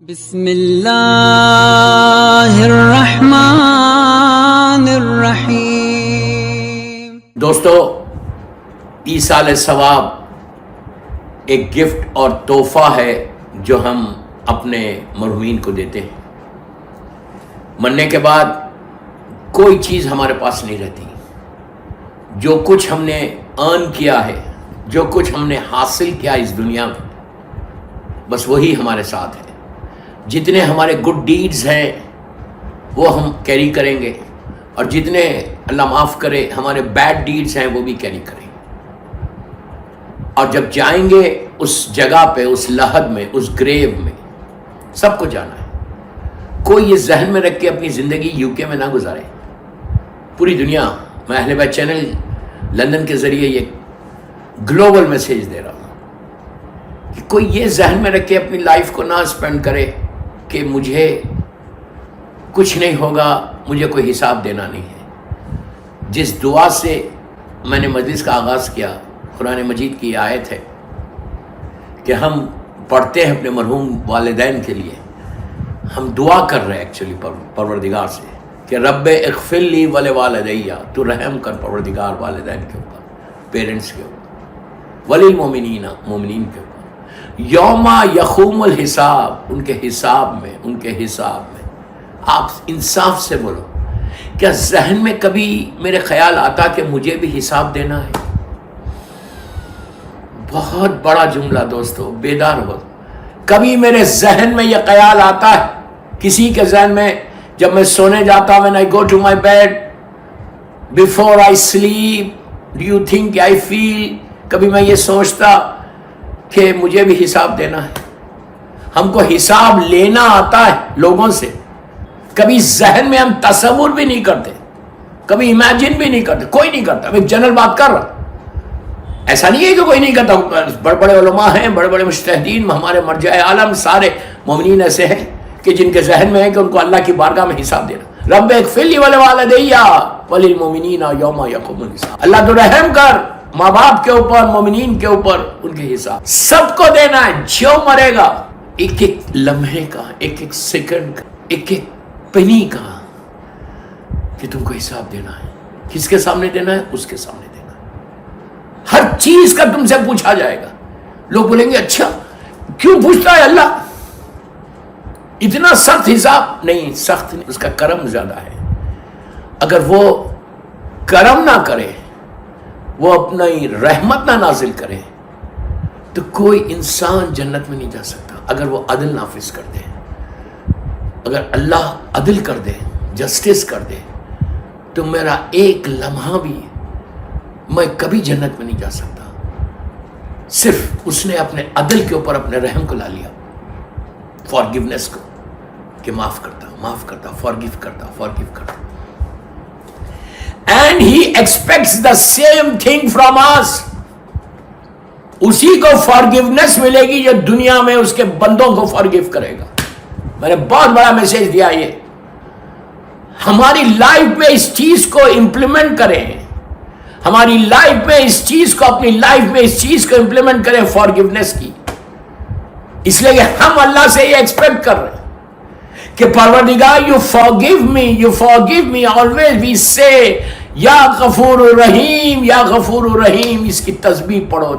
بسم اللہ الرحمن الرحیم۔ دوستو، ایصال ثواب ایک گفٹ اور تحفہ ہے جو ہم اپنے مرحومین کو دیتے ہیں۔ مرنے کے بعد کوئی چیز ہمارے پاس نہیں رہتی۔ جو کچھ ہم نے ارن کیا ہے، جو کچھ ہم نے حاصل کیا اس دنیا میں، بس وہی ہمارے ساتھ ہے۔ جتنے ہمارے گڈ ڈیڈز ہیں وہ ہم کیری کریں گے، اور جتنے اللہ معاف کرے ہمارے بیڈ ڈیڈز ہیں وہ بھی کیری کریں گے۔ اور جب جائیں گے اس جگہ پہ، اس لحد میں، اس گریو میں، سب کو جانا ہے۔ کوئی یہ ذہن میں رکھ کے اپنی زندگی UK میں نہ گزارے۔ پوری دنیا، میں اہل بیت چینل لندن کے ذریعے یہ گلوبل میسیج دے رہا ہوں کہ کوئی یہ ذہن میں رکھ کے اپنی لائف کو نہ اسپینڈ کرے کہ مجھے کچھ نہیں ہوگا، مجھے کوئی حساب دینا نہیں ہے۔ جس دعا سے میں نے مجلس کا آغاز کیا، قرآن مجید کی آیت ہے کہ ہم پڑھتے ہیں اپنے مرحوم والدین کے لیے، ہم دعا کر رہے ہیں ایکچولی پروردگار سے کہ رب اغفر لی ولوالدیّ، تو رحم کر پروردگار والدین کے اوپر، پیرنٹس کے اوپر، وللمؤمنین، مومنین کے اوپر، یوم یقوم الحساب، ان کے حساب میں آپ انصاف سے بولو۔ کیا ذہن میں کبھی میرے خیال آتا کہ مجھے بھی حساب دینا ہے؟ بہت بڑا جملہ دوستو، بیدار ہو۔ کبھی میرے ذہن میں یہ خیال آتا ہے، کسی کے ذہن میں، جب میں سونے جاتا when I go to my bed, before I sleep, do you think I feel، کبھی میں یہ سوچتا کہ مجھے بھی حساب دینا ہے؟ ہم کو حساب لینا آتا ہے لوگوں سے، کبھی ذہن میں ہم تصور بھی نہیں کرتے، کبھی امیجن بھی نہیں کرتے، کوئی نہیں کرتا۔ میں جنرل بات کر رہا، ایسا نہیں ہے کہ کوئی نہیں کرتا۔ بڑے بڑے علماء ہیں، بڑے بڑے مجتہدین، ہمارے مرجع عالم، سارے مومنین ایسے ہیں کہ جن کے ذہن میں ہے کہ ان کو اللہ کی بارگاہ میں حساب دینا۔ رب اغفر لی ولوالدیّ وللمؤمنین یوم یقوم الحساب، اللہ تو رحم کر ماں باپ کے اوپر، مومنین کے اوپر، ان کے حساب سب کو دینا ہے۔ جو مرے گا، ایک ایک لمحے کا، ایک ایک سیکنڈ کا، ایک ایک پنی کا، کہ تم کو حساب دینا ہے۔ کس کے سامنے دینا ہے؟ اس کے سامنے دینا ہے۔ ہر چیز کا تم سے پوچھا جائے گا۔ لوگ بولیں گے اچھا کیوں پوچھتا ہے اللہ؟ اتنا سخت حساب نہیں، سخت نہیں، اس کا کرم زیادہ ہے۔ اگر وہ کرم نہ کرے، وہ اپنی رحمت نہ نازل کرے، تو کوئی انسان جنت میں نہیں جا سکتا۔ اگر وہ عدل نافذ کر دے، اگر اللہ عدل کر دے، جسٹس کر دے، تو میرا ایک لمحہ بھی میں کبھی جنت میں نہیں جا سکتا۔ صرف اس نے اپنے عدل کے اوپر اپنے رحم کو لا لیا، فارگیونیس کو، کہ معاف کرتا، فارگیو کرتا۔ And he expects the same thing from us۔ اسی کو فارگیونیس ملے گی جو دنیا میں اس کے بندوں کو فارگیو کرے گا۔ میں نے بہت بڑا میسج دیا، یہ ہماری لائف میں اس چیز کو امپلیمنٹ کریں، ہماری لائف میں اس چیز کو، اپنی لائف میں اس چیز کو امپلیمنٹ کریں، فارگیونیس کی۔ اس لیے کہ ہم اللہ سے یہ ایکسپیکٹ کر رہے ہیں کہ پروردگار you forgive me always we say یا غفور الرحیم، یا غفور الرحیم۔ اس کی تسبیح پڑھو۔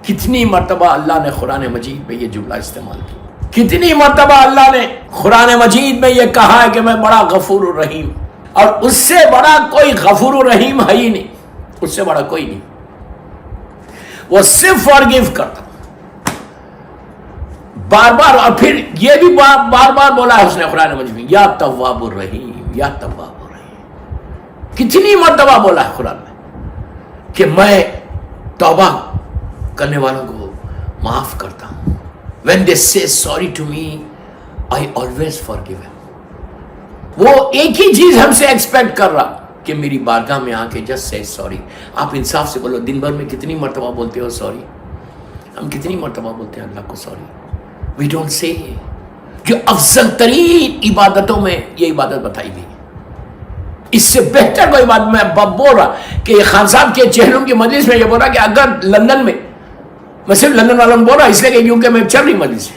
کتنی مرتبہ اللہ نے قرآن مجید میں یہ جملہ استعمال کیا، کتنی مرتبہ اللہ نے قرآن مجید میں یہ کہا ہے کہ میں بڑا غفور الرحیم، اور اس سے بڑا کوئی غفور الرحیم ہے ہی نہیں، اس سے بڑا کوئی نہیں۔ وہ صرف فارگیو کرتا بار بار، اور پھر یہ بھی بار بار بولا ہے اس نے قرآن مجید میں، یا تواب الرحیم، یا تواب الرحیم۔ کتنی مرتبہ بولا ہے قرآن میں کہ میں توبہ کرنے والوں کو معاف کرتا ہوں۔ when they say sorry to me I always forgive them۔ وہ ایک ہی چیز ہم سے ایکسپیکٹ کر رہا کہ میری بارگاہ میں آ کے just say sorry۔ آپ انصاف سے بولو، دن بھر میں کتنی مرتبہ بولتے ہو سوری؟ ہم کتنی مرتبہ بولتے ہیں اللہ کو سوری؟ We don't say۔ جو افضل ترین عبادتوں میں یہ عبادت بتائی گئی، اس سے بہتر کوئی بات میں بول رہا کہ خان صاحب کے چہلوں کی مجلس میں یہ بول رہا کہ اگر لندن میں، میں صرف لندن والوں بول رہا اس لیے کہ UK میں چل رہی مجلس ہے،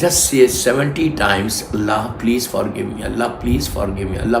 just say 70 times, Allah please forgive me, Allah please forgive me, Allah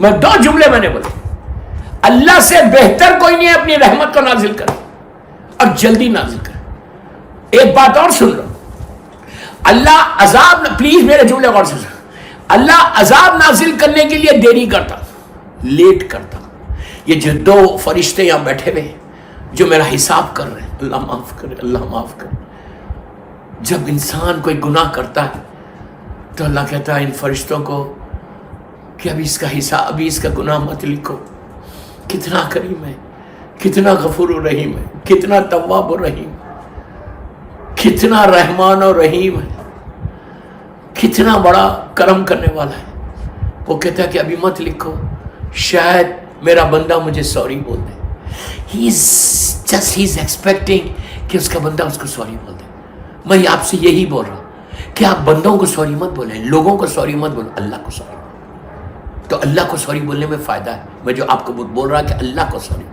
میں 2 جملے میں نے بولے. اللہ سے بہتر کوئی نہیں ہے اپنی رحمت کو نازل کرے اور جلدی نازل کرے. ایک بات اور سن لو, اللہ عذاب, پلیز میرے جملے غور سے سن, اللہ عذاب نازل کرنے کے لیے دیری کرتا, لیٹ کرتا. یہ جو 2 فرشتے یہاں بیٹھے ہوئے جو میرا حساب کر رہے ہیں, اللہ معاف کرے, اللہ معاف کرے. جب انسان کوئی گناہ کرتا ہے تو اللہ کہتا ہے ان فرشتوں کو کہ ابھی اس کا حساب, ابھی اس کا گناہ مت لکھو. کتنا کریم ہے, کتنا غفور و رحیم ہے, کتنا تواب و رحیم, کتنا رحمان و رحیم ہے, کتنا بڑا کرم کرنے والا ہے. وہ کہتا ہے کہ ابھی مت لکھو, شاید میرا بندہ مجھے سوری بول دے. ہی از ایکسپیکٹنگ کہ اس کا بندہ اس کو سوری بول دے. میں آپ سے یہی بول رہا ہوں کہ آپ بندوں کو سوری مت بولیں, لوگوں کو سوری مت بولیں, اللہ کو سوری. تو اللہ کو سوری بولنے میں فائدہ ہے. میں جو آپ کو بول رہا کہ اللہ کو سوری,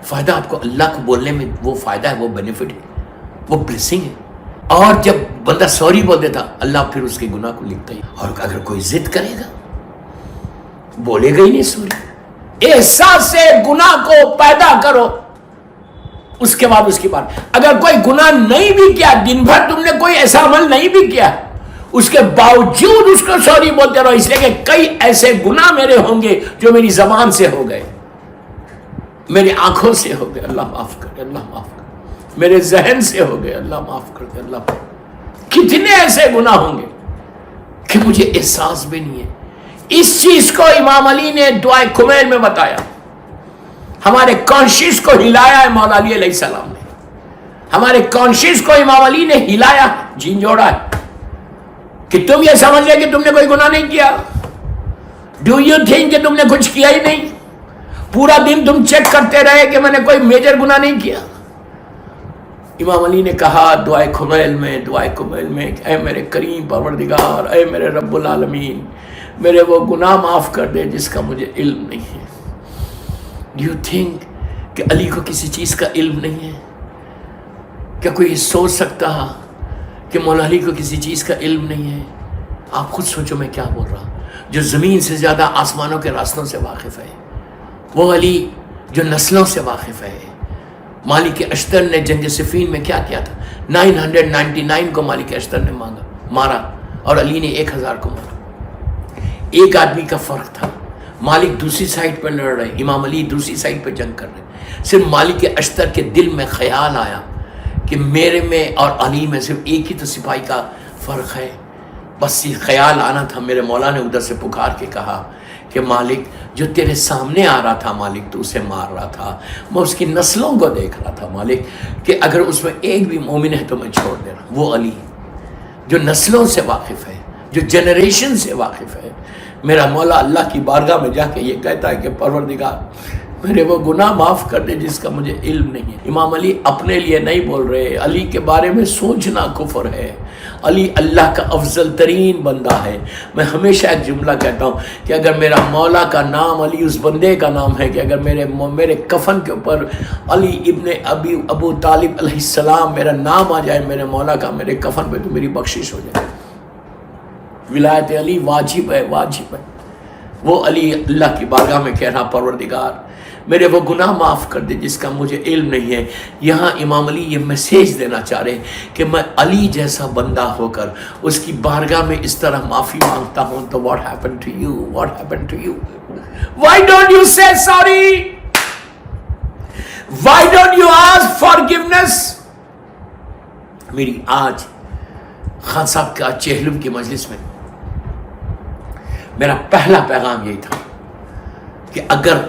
فائدہ آپ کو اللہ کو بولنے میں وہ فائدہ ہے, وہ بینیفٹ ہے, وہ بلیسنگ ہے. اور جب بندہ سوری بول دیتا اللہ پھر اس کے گناہ کو لکھتا ہی. اور اگر کوئی ضد کرے گا بولے گا ہی نہیں سوری. احساس سے گناہ کو پیدا کرو, اس کے بعد اس کی بات. اگر کوئی گناہ نہیں بھی کیا, دن بھر تم نے کوئی ایسا عمل نہیں بھی کیا, اس کے باوجود اس کو سوری بولتے رہو, اس لیے کہ کئی ایسے گناہ میرے ہوں گے جو میری زبان سے ہو گئے, میری آنکھوں سے ہو گئے, اللہ معاف کرے, اللہ معاف کرے, میرے ذہن سے ہو گئے, اللہ معاف کر دے, اللہ معاف. کتنے ایسے گناہ ہوں گے کہ مجھے احساس بھی نہیں ہے. اس چیز کو امام علی نے دعائے کمیل میں بتایا. ہمارے کانشیس کو ہلایا ہے مولا علی علیہ السلام نے, ہمارے کانشیس کو امام علی نے ہلایا, جھنجھوڑا ہے کہ تم یہ سمجھ لے کہ تم نے کوئی گناہ نہیں کیا. ڈو یو تھنک کہ تم نے کچھ کیا ہی نہیں؟ پورا دن تم چیک کرتے رہے کہ میں نے کوئی میجر گناہ نہیں کیا. امام علی نے کہا دعائے کمیل میں کہ اے میرے کریم پروردگار, اے میرے رب العالمین, میرے وہ گناہ معاف کر دے جس کا مجھے علم نہیں ہے. ڈو یو تھنک کہ علی کو کسی چیز کا علم نہیں ہے؟ کیا کوئی سوچ سکتا کہ مولا علی کو کسی چیز کا علم نہیں ہے؟ آپ خود سوچو میں کیا بول رہا ہوں. جو زمین سے زیادہ آسمانوں کے راستوں سے واقف ہے, وہ علی جو نسلوں سے واقف ہے. مالک اشتر نے جنگ صفین میں کیا کیا تھا؟ 999 کو مالک اشتر نے مارا اور علی نے 1000 کو مارا. ایک آدمی کا فرق تھا. مالک دوسری سائڈ پر لڑ رہے, امام علی دوسری سائڈ پہ جنگ کر رہے. صرف مالک اشتر کے دل میں خیال آیا کہ میرے میں اور علی میں صرف ایک ہی تو سپاہی کا فرق ہے. بس یہ خیال آنا تھا. میرے مولا نے ادھر سے پکار کے کہا کہ مالک جو تیرے سامنے آ رہا تھا مالک تو اسے مار رہا تھا, میں اس کی نسلوں کو دیکھ رہا تھا مالک کہ اگر اس میں ایک بھی مومن ہے تو میں چھوڑ دے رہا ہوں. وہ علی جو نسلوں سے واقف ہے, جو جنریشن سے واقف ہے. میرا مولا اللہ کی بارگاہ میں جا کے یہ کہتا ہے کہ پروردگار میرے وہ گناہ معاف کر دے جس کا مجھے علم نہیں ہے. امام علی اپنے لیے نہیں بول رہے, علی کے بارے میں سوچنا کفر ہے. علی اللہ کا افضل ترین بندہ ہے. میں ہمیشہ ایک جملہ کہتا ہوں کہ اگر میرا مولا کا نام علی اس بندے کا نام ہے, کہ اگر میرے کفن کے اوپر علی ابن ابو طالب علیہ السلام میرا نام آ جائے میرے مولا کا میرے کفن پہ, تو میری بخشش ہو جائے. ولایت علی واجب ہے, واجب ہے. وہ علی اللہ کی بارگاہ میں کہہ رہا پروردگار میرے وہ گناہ معاف کر دے جس کا مجھے علم نہیں ہے. یہاں امام علی یہ میسیج دینا چاہ رہے کہ میں علی جیسا بندہ ہو کر اس کی بارگاہ میں اس طرح معافی مانگتا ہوں تو what happened to you? What happened to you? Why don't you say sorry? Why don't you ask forgiveness? میری آج خان صاحب کا چہلم کی مجلس میں میرا پہلا پیغام یہی تھا کہ اگر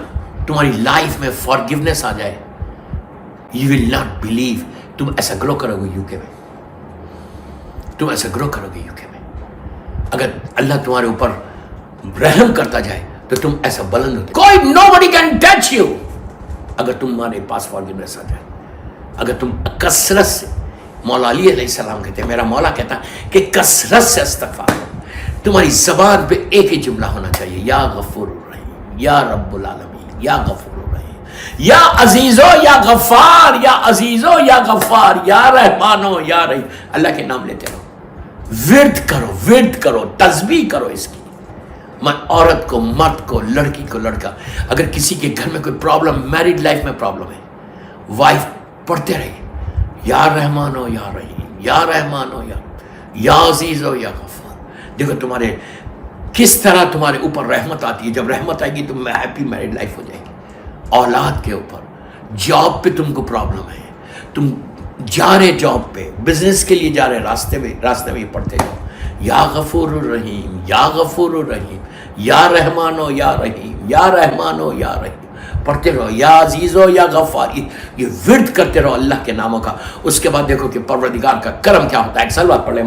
تمہاری لائف میں فارگیونیس آ جائے, یو ول ناٹ بلیو, تم ایسا گرو کرو گے یو کے میں, تم ایسا گرو کرو گے یو کے میں. اگر اللہ تمہارے اوپر رحم کرتا جائے تو تم ایسا بلند ہوتے, کوئی nobody can touch you اگر تمہارے پاس فارگیونیس آ جائے. اگر تم کثرت سے, مولا علی علیہ السلام کہتے ہیں, میرا مولا کہتا کہ کثرت سے استغفار, تمہاری زبان پہ ایک ہی جملہ ہونا چاہیے, یا غفور الرحیم, یا رب العالمین, یا غفور الرحیم, یا عزیزو یا غفار, یا عزیزو یا غفار, یا رحمانو یا رحیم. اللہ کے نام لیتے رہو, ورد کرو, ورد کرو, تسبیح کرو اس کی. عورت کو مرد کو، لڑکی کو لڑکا، اگر کسی کے گھر میں کوئی پرابلم، میریڈ لائف میں پرابلم ہے، وائف پڑھتے رہیے یا رحمان ہو یا رحیم، یا رحمان ہو یا عزیز ہو یا غفار. دیکھو تمہارے کس طرح تمہارے اوپر رحمت آتی ہے. جب رحمت آئے گی تو ہیپی میریڈ لائف ہو جائے گی. اولاد کے اوپر، جاب پہ تم کو پرابلم ہے، تم جا رہے جاب پہ، بزنس کے لیے جا رہے، راستے میں پڑھتے جاؤ یا غفور الرحیم، یا غفور الرحیم، یا رحمان ہو یا رحیم، یا رحمان ہو یا رحیم، پڑھتے رہو یا عزیز ہو یا غفار. یہ ورد کرتے رہو اللہ کے ناموں کا. اس کے بعد دیکھو کہ پروردگار کا کرم کیا ہوتا ہے. ایک سلوات پڑھ لیں.